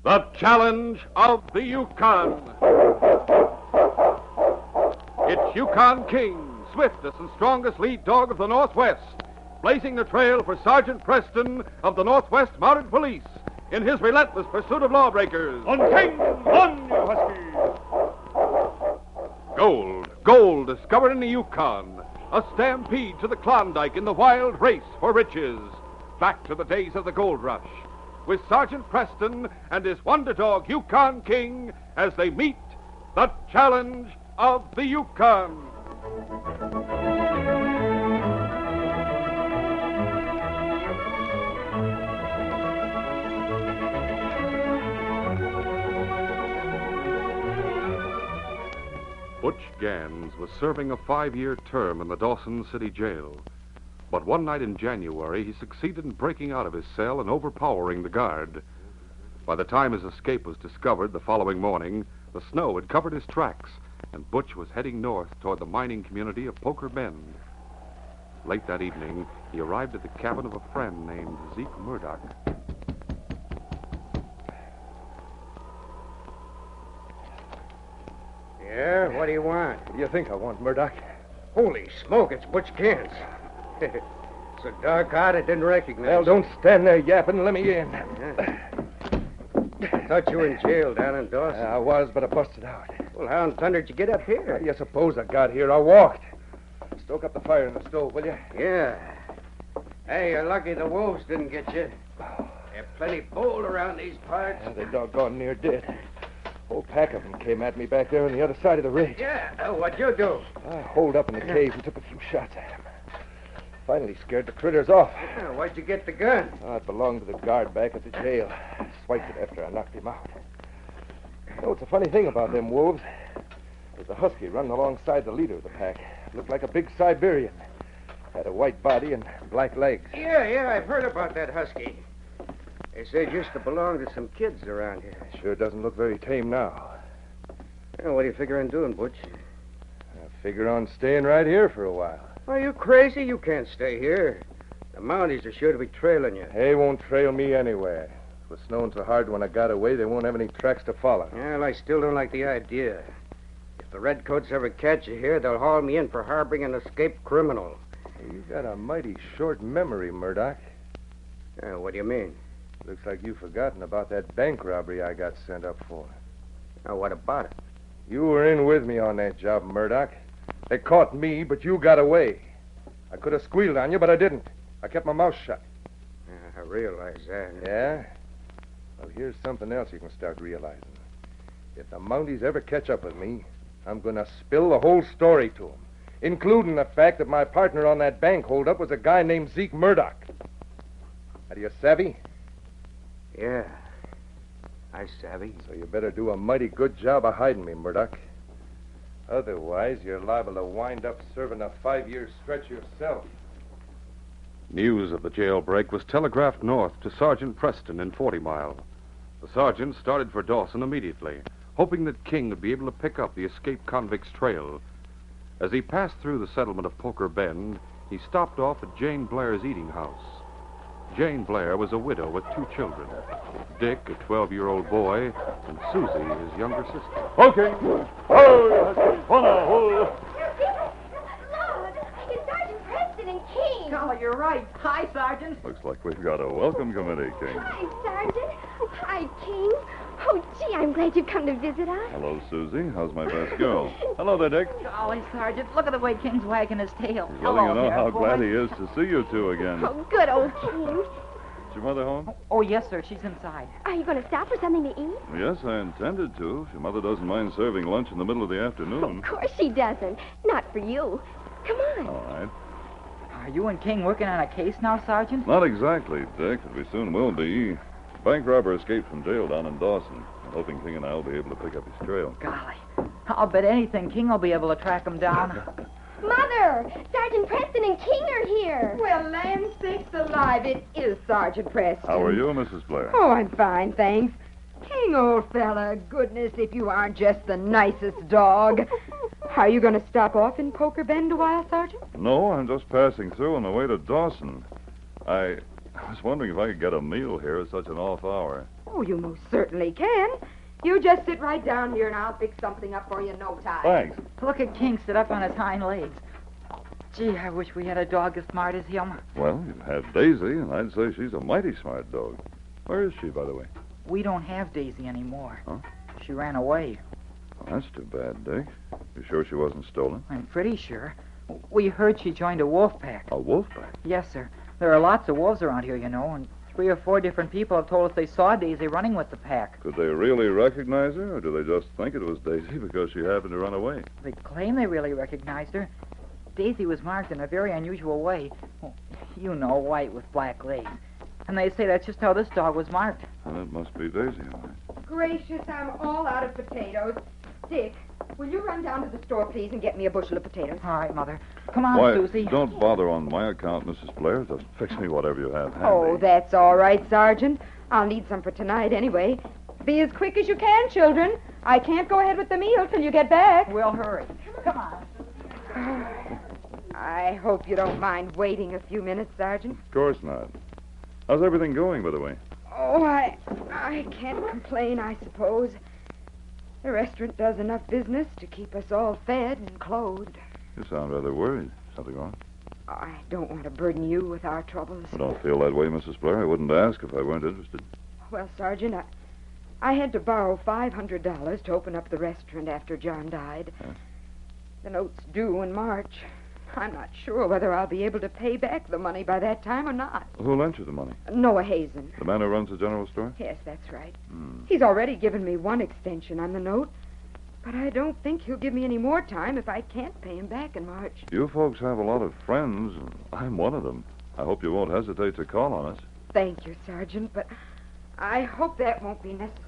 The challenge of the Yukon. It's Yukon King, swiftest and strongest lead dog of the Northwest, blazing the trail for Sergeant Preston of the Northwest Mounted Police in his relentless pursuit of lawbreakers. On King, on, you Huskie! Gold discovered in the Yukon. A stampede to the Klondike in the wild race for riches. Back to the days of the gold rush, with Sergeant Preston and his wonder dog, Yukon King, as they meet the challenge of the Yukon. Butch Gans was serving a 5-year term in the Dawson City Jail. But one night in January, he succeeded in breaking out of his cell and overpowering the guard. By the time his escape was discovered the following morning, the snow had covered his tracks, and Butch was heading north toward the mining community of Poker Bend. Late that evening, he arrived at the cabin of a friend named Zeke Murdoch. Yeah, what do you want? What do you think I want, Murdoch? Holy smoke, it's Butch Gans. So dark out, I didn't recognize Well, don't stand there yapping. Let me in. I thought you were in jail down in Dawson. I was, but I busted out. Well, how in thunder did you get up here? How do you suppose I got here? I walked. Stoke up the fire in the stove, will you? Yeah. Hey, you're lucky the wolves didn't get you. They're plenty bold around these parts. Yeah, they doggone near did. Whole pack of them came at me back there on the other side of the ridge. Yeah, what'd you do? I holed up in the cave and took a few shots at them. Finally scared the critters off. Yeah, why'd you get the gun? Oh, it belonged to the guard back at the jail. Swiped it after I knocked him out. You know, it's a funny thing about them wolves. There's a husky running alongside the leader of the pack. Looked like a big Siberian. Had a white body and black legs. Yeah, I've heard about that husky. They said it used to belong to some kids around here. Sure doesn't look very tame now. Well, what do you figure on doing, Butch? I figure on staying right here for a while. Are you crazy? You can't stay here. The Mounties are sure to be trailing you. They won't trail me anywhere. It was snowing so hard when I got away, they won't have any tracks to follow. Well, I still don't like the idea. If the redcoats ever catch you here, they'll haul me in for harboring an escaped criminal. You got a mighty short memory, Murdoch. What do you mean? Looks like you've forgotten about that bank robbery I got sent up for. What about it? You were in with me on that job, Murdoch. They caught me, but you got away. I could have squealed on you, but I didn't. I kept my mouth shut. I realize that. Yeah? Well, here's something else you can start realizing. If the Mounties ever catch up with me, I'm going to spill the whole story to them, including the fact that my partner on that bank holdup was a guy named Zeke Murdoch. Are you savvy? Yeah, I savvy. So you better do a mighty good job of hiding me, Murdoch. Otherwise, you're liable to wind up serving a 5-year stretch yourself. News of the jailbreak was telegraphed north to Sergeant Preston in 40 Mile. The sergeant started for Dawson immediately, hoping that King would be able to pick up the escaped convict's trail. As he passed through the settlement of Poker Bend, he stopped off at Jane Blair's eating house. Jane Blair was a widow with 2 children, Dick, a 12-year-old boy, and Susie, his younger sister. Okay. Oh, Huskie. Lord, it's Sergeant Preston and King. Oh, you're right. Hi, Sergeant. Looks like we've got a welcome committee, King. Hi, Sergeant. Hi, King. Oh, gee, I'm glad you've come to visit us. Hello, Susie. How's my best girl? Hello there, Dick. Golly, Sergeant, look at the way King's wagging his tail. He's letting you know how glad he is to see you two again. Oh, good old King. Is your mother home? Oh, yes, sir. She's inside. Are you going to stop for something to eat? Yes, I intended to. If your mother doesn't mind serving lunch in the middle of the afternoon. Of course she doesn't. Not for you. Come on. All right. Are you and King working on a case now, Sergeant? Not exactly, Dick, but we soon will be. Bank robber escaped from jail down in Dawson. I'm hoping King and I will be able to pick up his trail. Golly. I'll bet anything King will be able to track him down. Mother! Sergeant Preston and King are here. Well, land sakes alive, it is Sergeant Preston. How are you, Mrs. Blair? Oh, I'm fine, thanks. King, old fella, goodness, if you aren't just the nicest dog. Are you going to stop off in Poker Bend a while, Sergeant? No, I'm just passing through on the way to Dawson. I was wondering if I could get a meal here at such an off hour. Oh, you most certainly can. You just sit right down here and I'll fix something up for you in no time. Thanks. Look at King sit up on his hind legs. Gee, I wish we had a dog as smart as him. Well, you have Daisy, and I'd say she's a mighty smart dog. Where is she, by the way? We don't have Daisy anymore. Huh? She ran away. Well, that's too bad, Dick. You sure she wasn't stolen? I'm pretty sure. We heard she joined a wolf pack. A wolf pack? Yes, sir. There are lots of wolves around here, you know, and 3 or 4 different people have told us they saw Daisy running with the pack. Could they really recognize her, or do they just think it was Daisy because she happened to run away? They claim they really recognized her. Daisy was marked in a very unusual way. Oh, you know, white with black legs. And they say that's just how this dog was marked. Well, it must be Daisy, all right. Gracious, I'm all out of potatoes. Dick, will you run down to the store, please, and get me a bushel of potatoes? All right, Mother. Come on, Why, Susie. don't bother on my account, Mrs. Blair. Just fix me whatever you have handy. Oh, that's all right, Sergeant. I'll need some for tonight anyway. Be as quick as you can, children. I can't go ahead with the meal till you get back. We'll hurry. Come on. I hope you don't mind waiting a few minutes, Sergeant. Of course not. How's everything going, by the way? Oh, I can't complain, I suppose. The restaurant does enough business to keep us all fed and clothed. You sound rather worried. Something wrong? I don't want to burden you with our troubles. I don't feel that way, Mrs. Blair. I wouldn't ask if I weren't interested. Well, Sergeant, I had to borrow $500 to open up the restaurant after John died. Huh? The note's due in March. I'm not sure whether I'll be able to pay back the money by that time or not. Who lent you the money? Noah Hazen. The man who runs the general store? Yes, that's right. Hmm. He's already given me one extension on the note, but I don't think he'll give me any more time if I can't pay him back in March. You folks have a lot of friends, and I'm one of them. I hope you won't hesitate to call on us. Thank you, Sergeant, but I hope that won't be necessary.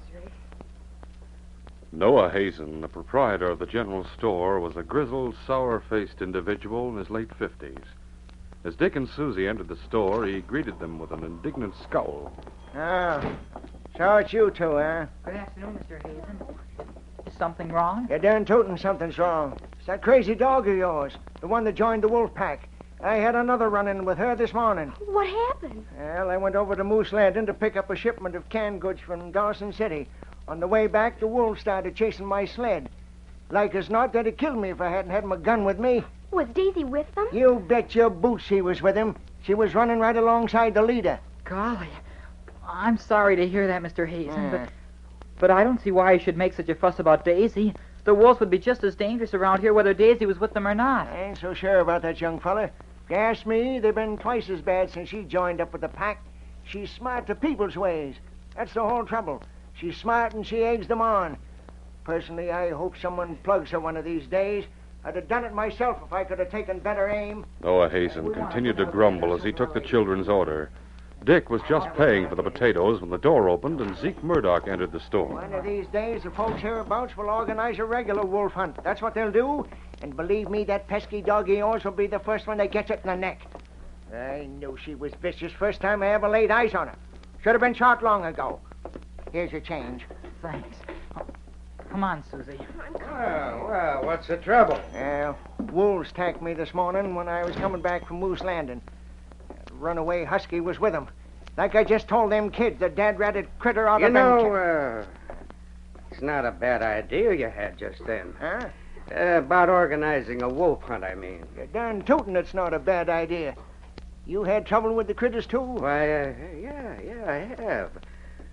Noah Hazen, the proprietor of the general store, was a grizzled, sour-faced individual in his late 50s. As Dick and Susie entered the store, he greeted them with an indignant scowl. Oh, so it's you two, huh? Good afternoon, Mr. Hazen. Is something wrong? You're darn tootin' something's wrong. It's that crazy dog of yours, the one that joined the wolf pack. I had another run-in with her this morning. What happened? Well, I went over to Moose Landing to pick up a shipment of canned goods from Dawson City. On the way back, the wolves started chasing my sled. Like as not, they'd have killed me if I hadn't had my gun with me. Was Daisy with them? You bet your boots she was with him. She was running right alongside the leader. Golly. I'm sorry to hear that, Mr. Hazen, but I don't see why you should make such a fuss about Daisy. The wolves would be just as dangerous around here whether Daisy was with them or not. I ain't so sure about that young fella. If you ask me, they've been twice as bad since she joined up with the pack. She's smart to people's ways. That's the whole trouble. She's smart and she eggs them on. Personally, I hope someone plugs her one of these days. I'd have done it myself if I could have taken better aim. Noah Hazen continued to grumble as he took the children's order. Dick was just paying for the potatoes when the door opened and Zeke Murdoch entered the store. One of these days, the folks hereabouts will organize a regular wolf hunt. That's what they'll do. And believe me, that pesky dog of yours will be the first one that gets it in the neck. I knew she was vicious first time I ever laid eyes on her. Should have been shot long ago. Here's your change. Thanks. Come on, Susie. Well, what's the trouble? Wolves attacked me this morning when I was coming back from Moose Landing. That runaway Huskie was with them. Like I just told them kids, the dad-ratted critter ought to You know, it's not a bad idea you had just then. Huh? About organizing a wolf hunt, I mean. You're darn tootin' it's not a bad idea. You had trouble with the critters, too? Why, yeah, I have.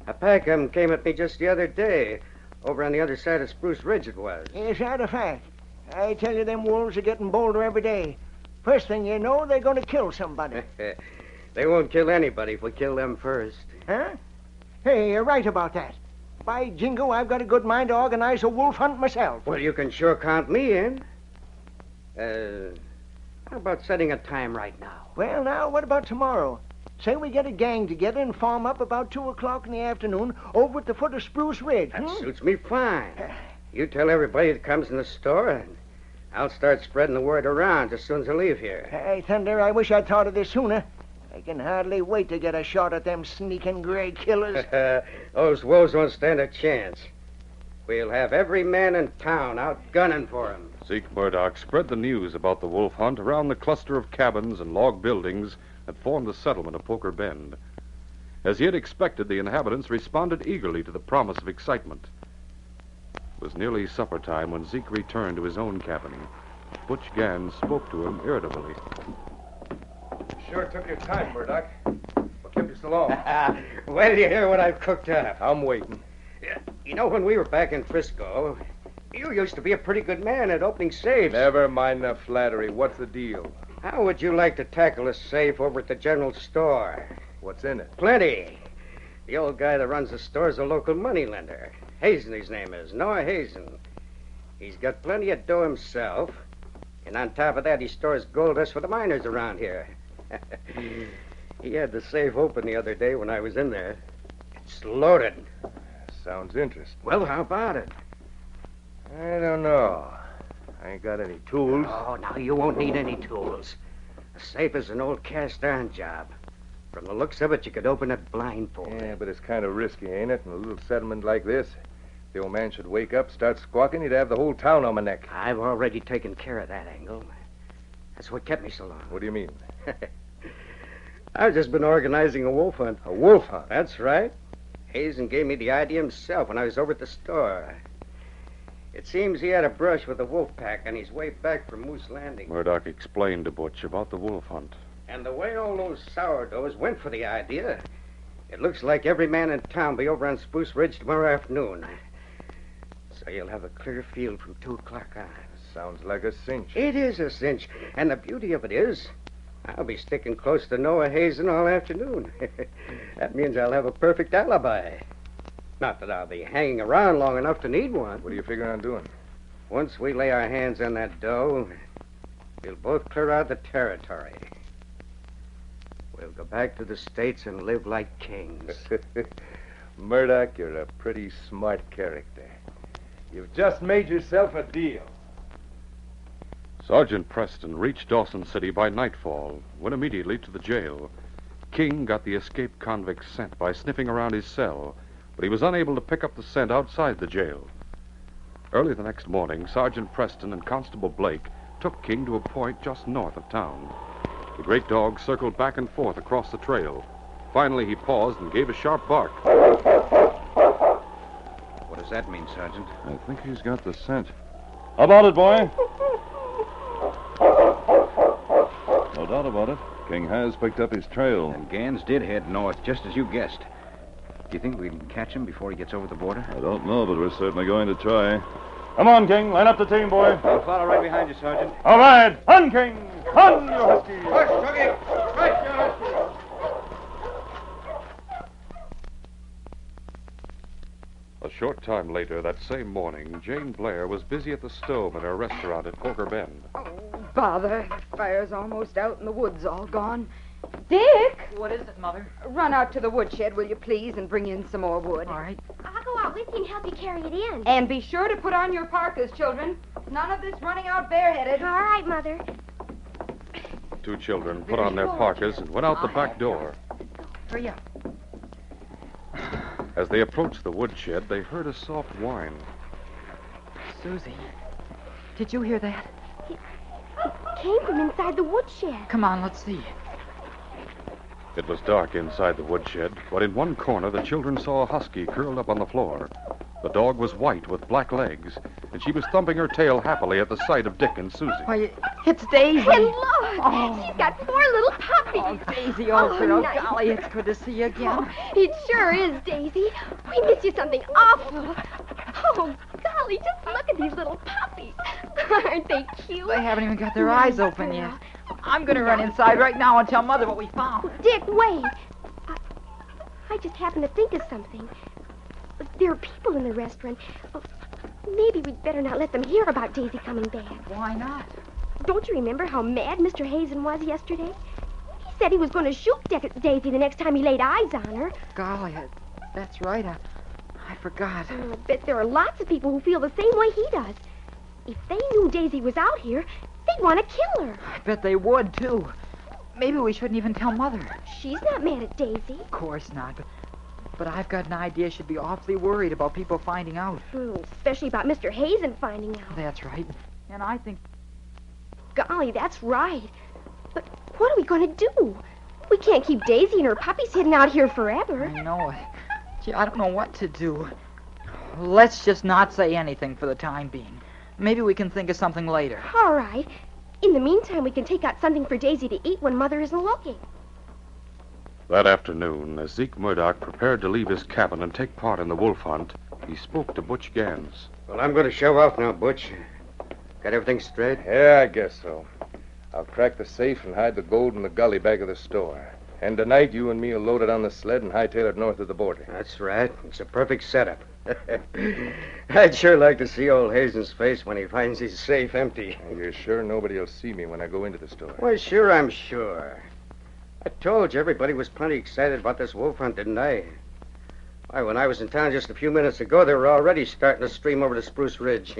A pack of them came at me just the other day. Over on the other side of Spruce Ridge it was. Is that a fact? I tell you, them wolves are getting bolder every day. First thing you know, they're going to kill somebody. They won't kill anybody if we kill them first. Huh? Hey, you're right about that. By jingo, I've got a good mind to organize a wolf hunt myself. Well, you can sure count me in. How about setting a time right now? Well, now, what about tomorrow? Say we get a gang together and form up about 2 o'clock in the afternoon over at the foot of Spruce Ridge. That suits me fine. You tell everybody that comes in the store, and I'll start spreading the word around as soon as I leave here. Hey, Thunder, I wish I'd thought of this sooner. I can hardly wait to get a shot at them sneaking gray killers. Those wolves won't stand a chance. We'll have every man in town out gunning for them. Zeke Murdoch spread the news about the wolf hunt around the cluster of cabins and log buildings had formed the settlement of Poker Bend. As he had expected, the inhabitants responded eagerly to the promise of excitement. It was nearly supper time when Zeke returned to his own cabin. Butch Gans spoke to him irritably. Sure took your time, Murdoch. What kept you so long? Wait till you hear what I've cooked up. I'm waiting. You know, when we were back in Frisco, you used to be a pretty good man at opening safes. Never mind the flattery. What's the deal? How would you like to tackle a safe over at the general store? What's in it? Plenty. The old guy that runs the store's a local moneylender. Hazen, his name is. Noah Hazen. He's got plenty of dough himself. And on top of that, he stores gold dust for the miners around here. He had the safe open the other day when I was in there. It's loaded. Sounds interesting. Well, how about it? I don't know. I ain't got any tools. Oh, now, you won't need any tools. A safe is an old cast-iron job. From the looks of it, you could open it blindfolded. Yeah, but it's kind of risky, ain't it? In a little settlement like this. If the old man should wake up, start squawking, he'd have the whole town on my neck. I've already taken care of that angle. That's what kept me so long. What do you mean? I've just been organizing a wolf hunt. A wolf hunt? That's right. Hazen gave me the idea himself when I was over at the store. It seems he had a brush with the wolf pack on his way back from Moose Landing. Murdoch explained to Butch about the wolf hunt. And the way all those sourdoughs went for the idea, it looks like every man in town will be over on Spruce Ridge tomorrow afternoon. So you'll have a clear field from 2 o'clock on. Sounds like a cinch. It is a cinch. And the beauty of it is, I'll be sticking close to Noah Hazen all afternoon. That means I'll have a perfect alibi. Not that I'll be hanging around long enough to need one. What are you figuring on doing? Once we lay our hands on that dough, we'll both clear out the territory. We'll go back to the States and live like kings. Murdoch, you're a pretty smart character. You've just made yourself a deal. Sergeant Preston reached Dawson City by nightfall, went immediately to the jail. King got the escaped convict's scent by sniffing around his cell, but he was unable to pick up the scent outside the jail. Early the next morning, Sergeant Preston and Constable Blake took King to a point just north of town. The great dog circled back and forth across the trail. Finally, he paused and gave a sharp bark. What does that mean, Sergeant? I think he's got the scent. How about it, boy? No doubt about it. King has picked up his trail. And Gans did head north, just as you guessed. Do you think we can catch him before he gets over the border? I don't know, but we're certainly going to try. Come on, King. Line up the team, boy. I'll follow right behind you, Sergeant. All right. On, King. On, you Huskie. Push, Tuggy. Right, you Huskie. A short time later, that same morning, Jane Blair was busy at the stove in her restaurant at Poker Bend. Oh, bother. The fire's almost out and the wood's all gone. Dick! What is it, Mother? Run out to the woodshed, will you please, and bring in some more wood. All right. I'll go out with you and help you carry it in. And be sure to put on your parkas, children. None of this running out bareheaded. All right, Mother. The 2 children put on their parkas and went out the back door. Hurry up. As they approached the woodshed, they heard a soft whine. Susie, did you hear that? It came from inside the woodshed. Come on, let's see. It was dark inside the woodshed, but in one corner the children saw a husky curled up on the floor. The dog was white with black legs, and she was thumping her tail happily at the sight of Dick and Susie. Why, it's Daisy. And look, she's got 4 little puppies. Oh, Daisy, old girl, nice. golly, it's good to see you again. Oh, it sure is, Daisy. We miss you something awful. Oh, golly, just look at these little puppies. Aren't they cute? They haven't even got their eyes open yet. I'm going to run inside right now and tell Mother what we found. Dick, wait. I just happened to think of something. There are people in the restaurant. Oh, maybe we'd better not let them hear about Daisy coming back. Why not? Don't you remember how mad Mr. Hazen was yesterday? He said he was going to shoot Daisy the next time he laid eyes on her. Golly, that's right. I forgot. Oh, I bet there are lots of people who feel the same way he does. If they knew Daisy was out here, they'd want to kill her. I bet they would, too. Maybe we shouldn't even tell Mother. She's not mad at Daisy. Of course not, but I've got an idea she'd be awfully worried about people finding out. Especially about Mr. Hazen finding out. That's right. And I think... Golly, that's right. But what are we going to do? We can't keep Daisy and her puppies hidden out here forever. I know it. Gee, I don't know what to do. Let's just not say anything for the time being. Maybe we can think of something later. All right. In the meantime, we can take out something for Daisy to eat when Mother isn't looking. That afternoon, as Zeke Murdoch prepared to leave his cabin and take part in the wolf hunt, he spoke to Butch Gans. Well, I'm going to show off now, Butch. Got everything straight? Yeah, I guess so. I'll crack the safe and hide the gold in the gully back of the store. And tonight, you and me will load it on the sled and hightail it north of the border. That's right. It's a perfect setup. I'd sure like to see old Hazen's face when he finds his safe empty. And you're sure nobody will see me when I go into the store? Why, sure, I'm sure. I told you everybody was plenty excited about this wolf hunt, didn't I? Why, when I was in town just a few minutes ago, they were already starting to stream over to Spruce Ridge.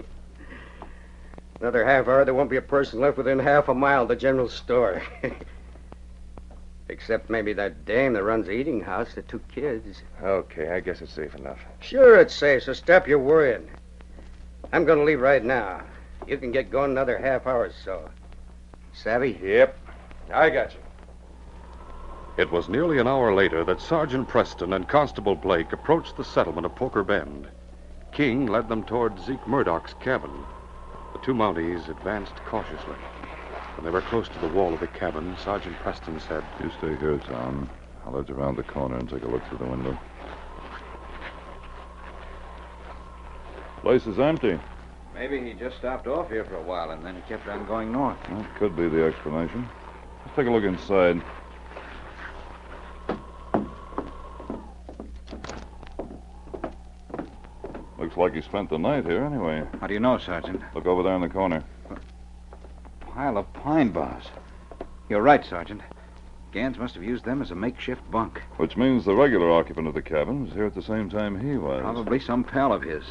Another half hour, there won't be a person left within half a mile of the general store. Except maybe that dame that runs the eating house, the 2 kids. Okay, I guess it's safe enough. Sure it's safe, so stop your worrying. I'm going to leave right now. You can get going another half hour or so. Savvy? Yep, I got you. It was nearly an hour later that Sergeant Preston and Constable Blake approached the settlement of Poker Bend. King led them toward Zeke Murdoch's cabin. The 2 Mounties advanced cautiously. When they were close to the wall of the cabin, Sergeant Preston said, You stay here, Tom. I'll edge around the corner and take a look through the window. Place is empty. Maybe he just stopped off here for a while and then he kept on going north. That could be the explanation. Let's take a look inside. Looks like he spent the night here anyway. How do you know, Sergeant? Look over there in the corner. Pile of pine boughs. You're right, Sergeant. Gans must have used them as a makeshift bunk. Which means the regular occupant of the cabin was here at the same time he was. Probably some pal of his.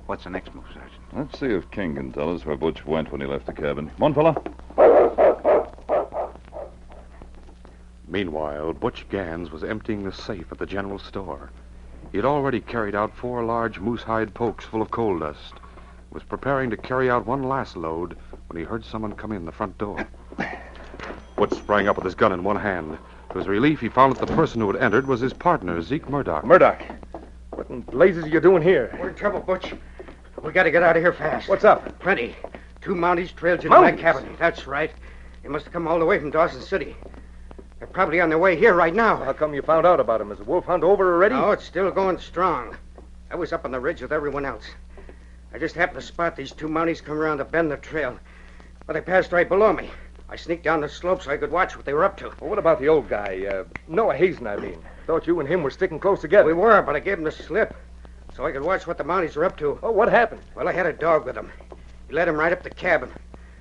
What's the next move, Sergeant? Let's see if King can tell us where Butch went when he left the cabin. Come on, fella. Meanwhile, Butch Gans was emptying the safe at the general store. He had already carried out 4 large moose-hide pokes full of coal dust. Was preparing to carry out one last load when he heard someone come in the front door. Butch sprang up with his gun in one hand. To his relief, he found that the person who had entered was his partner, Zeke Murdoch. Murdoch, what in blazes are you doing here? We're in trouble, Butch. We got to get out of here fast. What's up? Plenty. 2 Mounties trailed you to Mounties? my cabin. That's right. They must have come all the way from Dawson City. They're probably on their way here right now. How come you found out about him? Is the wolf hunt over already? No, it's still going strong. I was up on the ridge with everyone else. I just happened to spot these 2 Mounties come around the bend of the trail. But they passed right below me. I sneaked down the slope so I could watch what they were up to. Well, what about the old guy? Noah Hazen, I mean. Thought you and him were sticking close together. We were, but I gave him the slip so I could watch what the Mounties were up to. Oh, what happened? Well, I had a dog with him. He led him right up the cabin.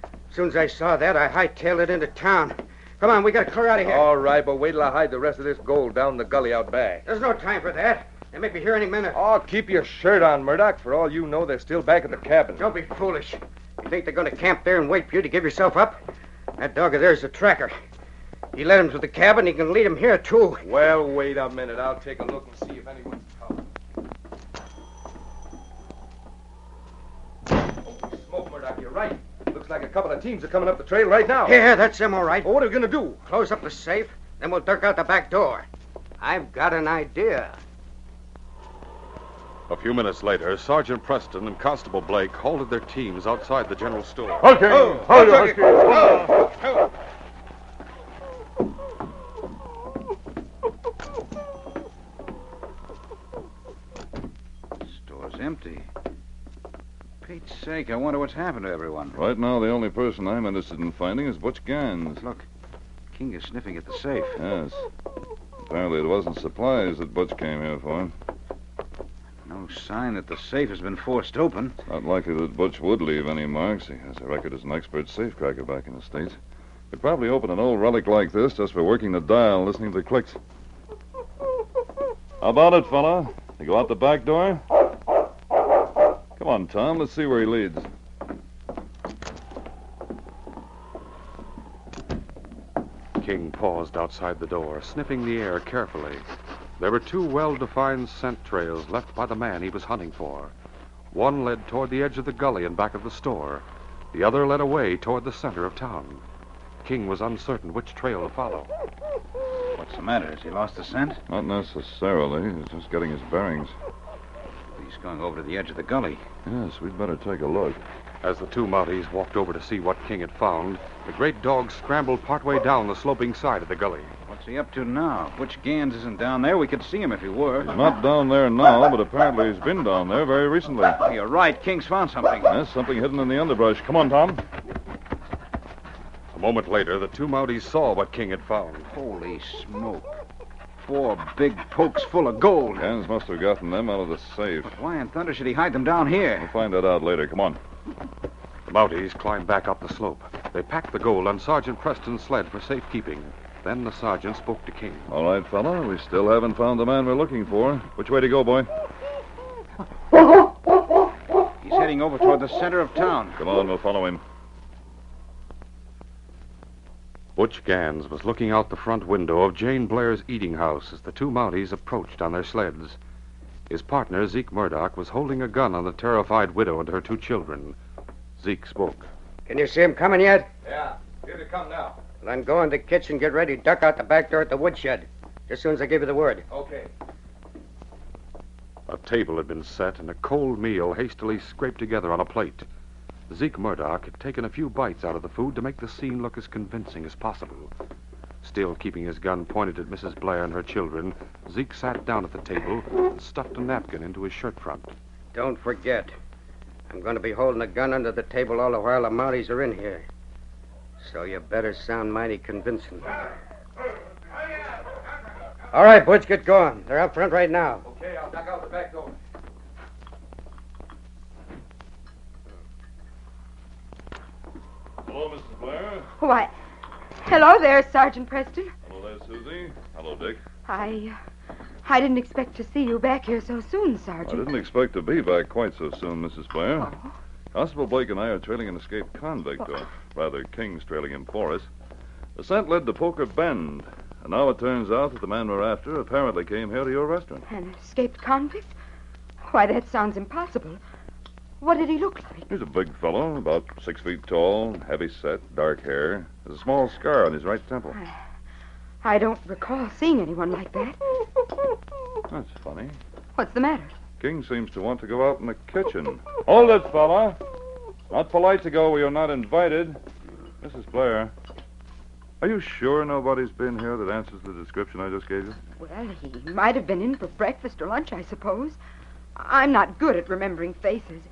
As soon as I saw that, I hightailed it into town. Come on, we got to clear out of here. All right, but wait till I hide the rest of this gold down the gully out back. There's no time for that. They may be here any minute. Oh, keep your shirt on, Murdoch. For all you know, they're still back at the cabin. Don't be foolish. You think they're going to camp there and wait for you to give yourself up? That dog of theirs is a tracker. He led him to the cabin. He can lead him here, too. Well, wait a minute. I'll take a look and see if anyone's coming. Holy smoke, Murdoch, you're right. Looks like a couple of teams are coming up the trail right now. Yeah, that's them, all right. Well, what are we going to do? Close up the safe, then we'll dirk out the back door. I've got an idea. A few minutes later, Sergeant Preston and Constable Blake halted their teams outside the general store. Okay. Huskie. Store's empty. Pete's sake, I wonder what's happened to everyone. Right now, the only person I'm interested in finding is Butch Gans. Look, King is sniffing at the safe. Yes. Apparently it wasn't supplies that Butch came here for. No sign that the safe has been forced open. It's not likely that Butch would leave any marks. He has a record as an expert safecracker back in the States. Could probably open an old relic like this just for working the dial, listening to the clicks. How about it, fella? You go out the back door? Come on, Tom. Let's see where he leads. King paused outside the door, sniffing the air carefully. There were 2 well-defined scent trails left by the man he was hunting for. One led toward the edge of the gully and back of the store. The other led away toward the center of town. King was uncertain which trail to follow. What's the matter? Has he lost the scent? Not necessarily. He's just getting his bearings. He's going over to the edge of the gully. Yes, we'd better take a look. As the two Mounties walked over to see what King had found, the great dog scrambled partway down the sloping side of the gully. What's he up to now? Butch Gans isn't down there. We could see him if he were. He's not down there now, but apparently he's been down there very recently. You're right. King's found something. Yes, something hidden in the underbrush. Come on, Tom. A moment later, the two Mounties saw what King had found. Holy smoke. 4 big pokes full of gold. Gans must have gotten them out of the safe. But why in thunder should he hide them down here? We'll find that out later. Come on. The Mounties climbed back up the slope. They packed the gold on Sergeant Preston's sled for safekeeping. Then the sergeant spoke to King. All right, fella. We still haven't found the man we're looking for. Which way to go, boy? He's heading over toward the center of town. Come on, we'll follow him. Butch Gans was looking out the front window of Jane Blair's eating house as the two Mounties approached on their sleds. His partner, Zeke Murdoch, was holding a gun on the terrified widow and her 2 children. Zeke spoke. Can you see him coming yet? Yeah, here they come now. Then go in the kitchen, get ready, duck out the back door at the woodshed. Just as soon as I give you the word. Okay. A table had been set and a cold meal hastily scraped together on a plate. Zeke Murdoch had taken a few bites out of the food to make the scene look as convincing as possible. Still keeping his gun pointed at Mrs. Blair and her children, Zeke sat down at the table and stuffed a napkin into his shirt front. Don't forget, I'm going to be holding a gun under the table all the while the Mounties are in here. So you better sound mighty convincing. All right, Butch, get going. They're up front right now. Okay, I'll duck out the back door. Hello, Mrs. Blair. Why, hello there, Sergeant Preston. Hello there, Susie. Hello, Dick. I didn't expect to see you back here so soon, I Sergeant. didn't expect to be back quite so soon, Mrs. Blair. Oh. Constable Blake and I are trailing an escaped convict, or rather, King's trailing him for us. The scent led to Poker Bend, and now it turns out that the man we're after apparently came here to your restaurant. An escaped convict? Why, that sounds impossible. What did he look like? He's a big fellow, about 6 feet tall, heavy set, dark hair. Has a small scar on his right temple. I don't recall seeing anyone like that. That's funny. What's the matter? King seems to want to go out in the kitchen. Hold it, fella. Not polite to go where you're not invited. Mrs. Blair, are you sure nobody's been here that answers the description I just gave you? Well, he might have been in for breakfast or lunch, I suppose. I'm not good at remembering faces,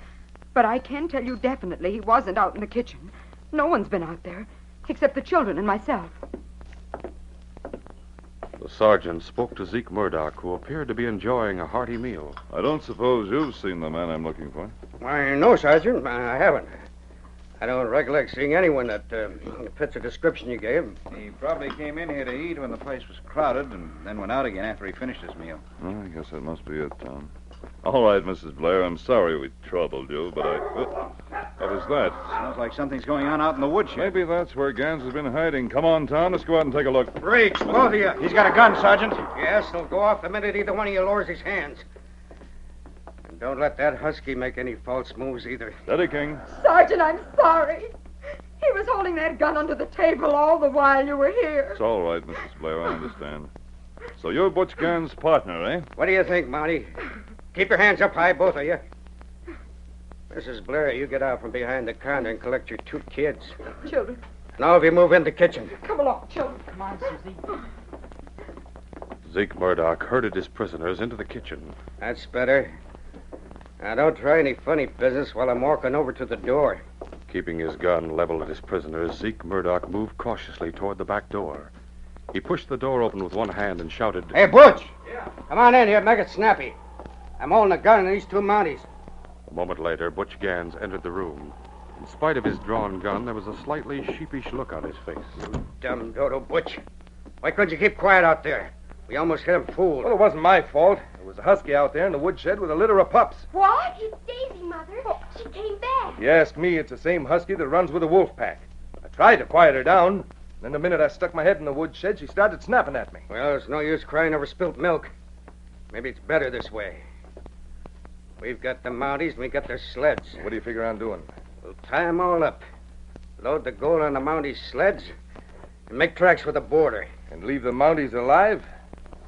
but I can tell you definitely he wasn't out in the kitchen. No one's been out there, except the children and myself. The sergeant spoke to Zeke Murdoch, who appeared to be enjoying a hearty meal. I don't suppose you've seen the man I'm looking for. Why, no, Sergeant. I haven't. I don't recollect seeing anyone that fits the description you gave. He probably came in here to eat when the place was crowded and then went out again after he finished his meal. Well, I guess that must be it, Tom. All right, Mrs. Blair, I'm sorry we troubled you, but what is that? Sounds like something's going on out in the woodshed. Maybe that's where Gans has been hiding. Come on, Tom, let's go out and take a look. Breaks, both of you. He's got a gun, Sergeant. Yes, he'll go off the minute either one of you lowers his hands. And don't let that Huskie make any false moves either. Steady, King. Sergeant, I'm sorry. He was holding that gun under the table all the while you were here. It's all right, Mrs. Blair, I understand. So you're Butch Gans' partner, eh? What do you think, Mountie? Keep your hands up high, both of you. Mrs. Blair, you get out from behind the counter and collect your 2 kids. Children, Now, if you move in the kitchen. come along, children. Come on, Susie. Zeke Murdoch herded his prisoners into the kitchen. That's better. Now, don't try any funny business while I'm walking over to the door. Keeping his gun leveled at his prisoners, Zeke Murdoch moved cautiously toward the back door. He pushed the door open with one hand and shouted, Hey, Butch! Yeah? Come on in here, make it snappy. I'm holding a gun on these 2 Mounties. A moment later, Butch Gans entered the room. In spite of his drawn gun, there was a slightly sheepish look on his face. Dumb dodo, Butch. Why couldn't you keep quiet out there? We almost hit him fooled. Well, it wasn't my fault. There was a Huskie out there in the woodshed with a litter of pups. What? It's Daisy, Mother. She came back. If you ask me, it's the same Huskie that runs with the wolf pack. I tried to quiet her down. Then the minute I stuck my head in the woodshed, she started snapping at me. Well, it's no use crying over spilt milk. Maybe it's better this way. We've got the Mounties and we got their sleds. What do you figure on doing? We'll tie 'em all up. Load the gold on the Mounties' sleds and Make tracks for the border. And leave the Mounties alive?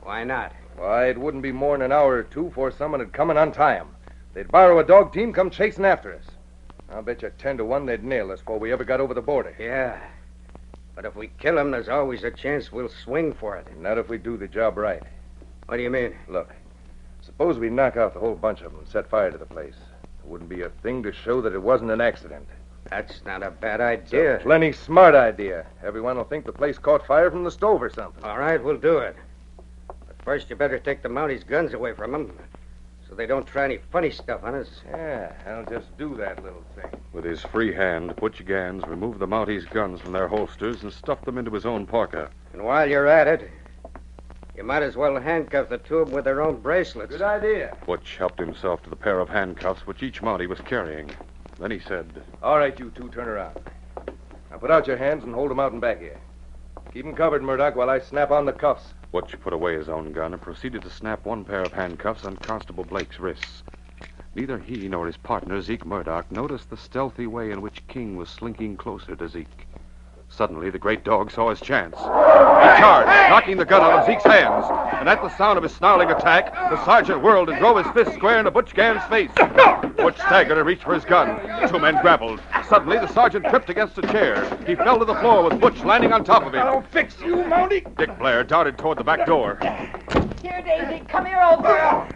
Why not? Why, it wouldn't be more than an hour or two before someone would come and untie 'em. They'd borrow a dog team, come chasing after us. I'll bet you 10 to 1 they'd nail us before we ever got over the border. Yeah. But if we kill him, there's always a chance we'll swing for it. Not if we do the job right. What do you mean? Look, suppose we knock out the whole bunch of them and set fire to the place. It wouldn't be a thing to show that it wasn't an accident. That's not a bad It's idea. a plenty smart idea. Everyone will think the place caught fire from the stove or something. All right, we'll do it. But first, you better take the Mounties' guns away from them so they don't try any funny stuff on us. Yeah, I'll just do that little thing. With his free hand, Butch Gans removed the Mounties' guns from their holsters and stuffed them into his own parka. And while you're at it, you might as well handcuff the two of them with their own bracelets. Good idea. Butch helped himself to the pair of handcuffs which each Mountie was carrying. Then he said, All right, you two, turn around. Now put out your hands and hold them out and back here. Keep them covered, Murdoch, while I snap on the cuffs. Butch put away his own gun and proceeded to snap one pair of handcuffs on Constable Blake's wrists. Neither he nor his partner, Zeke Murdoch, noticed the stealthy way in which King was slinking closer to Zeke. Suddenly, the great dog saw his chance. He charged, knocking the gun out of Zeke's hands. And at the sound of his snarling attack, the sergeant whirled and drove his fist square into Butch Gans' face. Butch staggered and reached for his gun. The two men grappled. Suddenly, the sergeant tripped against a chair. He fell to the floor with Butch landing on top of him. I'll fix you, Mountie. Dick Blair darted toward the back door. Here, Daisy. Come here, old girl.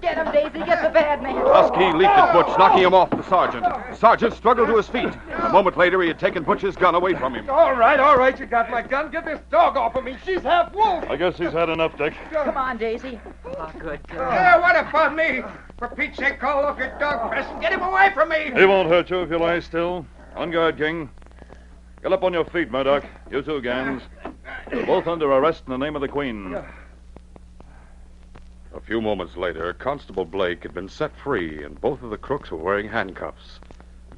Get him, Daisy. Get the bad man. Huskie leaped at Butch, knocking him off the sergeant. The sergeant struggled to his feet. A moment later, he had taken Butch's gun away from him. All right, you got my gun. Get this dog off of me. She's half wolf. I guess he's had enough, Dick. Come on, Daisy. Oh, good girl. Yeah, what about me? For Pete's sake, call off your dog, Preston. Get him away from me. He won't hurt you if you lie still. On guard, King. Get up on your feet, Murdoch. You too, Gans. You're both under arrest in the name of the Queen. A few moments later, Constable Blake had been set free, and both of the crooks were wearing handcuffs.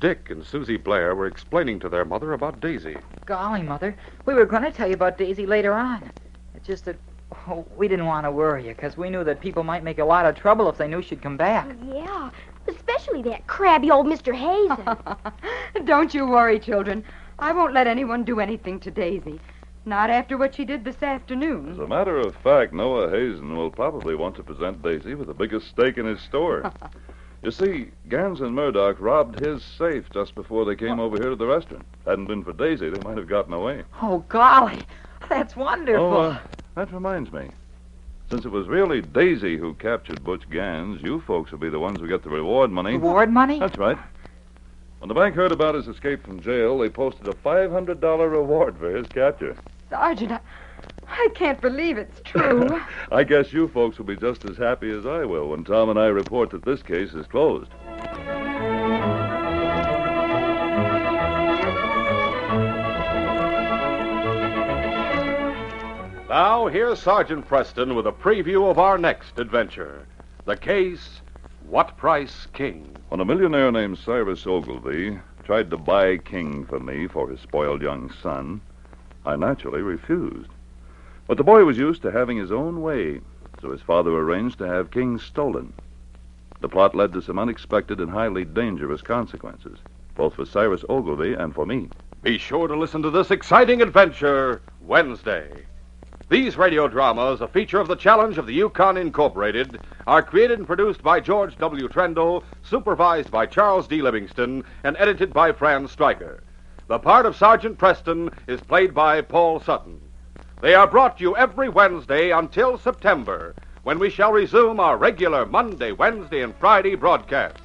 Dick and Susie Blair were explaining to their mother about Daisy. Golly, Mother. We were going to tell you about Daisy later on. It's just that we didn't want to worry you, because we knew that people might make a lot of trouble if they knew she'd come back. Yeah, especially that crabby old Mr. Hazen. Don't you worry, children. I won't let anyone do anything to Daisy. Not after what she did this afternoon. As a matter of fact, Noah Hazen will probably want to present Daisy with the biggest stake in his store. You see, Gans and Murdoch robbed his safe just before they came over here to the restaurant. Hadn't been for Daisy, they might have gotten away. Oh, golly. That's wonderful. Oh, that reminds me. Since it was really Daisy who captured Butch Gans, you folks will be the ones who get the reward money. Reward money? That's right. When the bank heard about his escape from jail, they posted a $500 reward for his capture. Sergeant, I can't believe it's true. I guess you folks will be just as happy as I will when Tom and I report that this case is closed. Now, here's Sergeant Preston with a preview of our next adventure. The case, What Price King? When a millionaire named Cyrus Ogilvy tried to buy King for me for his spoiled young son, I naturally refused. But the boy was used to having his own way, so his father arranged to have King stolen. The plot led to some unexpected and highly dangerous consequences, both for Cyrus Ogilvy and for me. Be sure to listen to this exciting adventure Wednesday. These radio dramas, a feature of the Challenge of the Yukon Incorporated, are created and produced by George W. Trendle, supervised by Charles D. Livingston, and edited by Fran Stryker. The part of Sergeant Preston is played by Paul Sutton. They are brought to you every Wednesday until September, when we shall resume our regular Monday, Wednesday, and Friday broadcasts.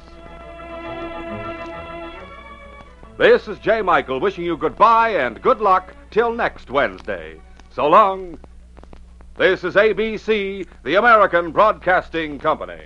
This is J. Michael wishing you goodbye and good luck till next Wednesday. So long. This is ABC, the American Broadcasting Company.